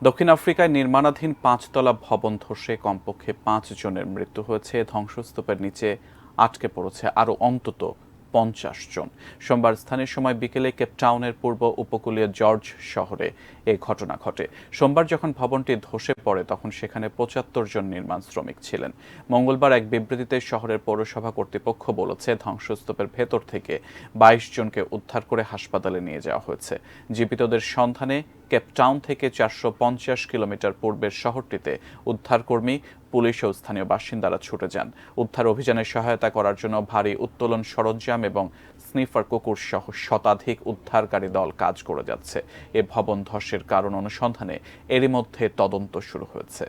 দক্ষিণ আফ্রিকায় নির্মাণাধীন ৫ তলা ভবন ধসে কমপক্ষে ৫ জনের মৃত্যু হয়েছে। ধ্বংসস্তূপের নিচে আটকে পড়েছে আরও অন্তত ৫০ জন। সোমবার স্থানীয় সময় বিকেলে কেপটাউনের পূর্ব উপকূলীয় জর্জ শহরে এ ঘটনা ঘটে। সোমবার যখন ভবনটি ধসে পড়ে তখন সেখানে ৭৫ জন নির্মাণ শ্রমিক ছিলেন। মঙ্গলবার এক বিবৃতিতে শহরের পৌরসভা কর্তৃপক্ষ বলেছে, ধ্বংসস্তূপের ভেতর থেকে ২২ জনকে উদ্ধার করে হাসপাতালে নিয়ে যাওয়া হয়েছে। জীবিতদের সন্ধানে কেপটাউন থেকে ৪৫০ কিলোমিটার পূর্বের শহরটিতে উদ্ধারকর্মী, পুলিশ ও স্থানীয় বাসিন্দারা ছুটে যান। উদ্ধার অভিযানে সহায়তা করার জন্য ভারী উত্তোলন সরঞ্জাম এবং স্নিফার কুকুর সহ শতাধিক উদ্ধারকারী দল কাজ করে যাচ্ছে। এ ভবন ধসের কারণ অনুসন্ধানে এরই মধ্যে তদন্ত শুরু হয়েছে।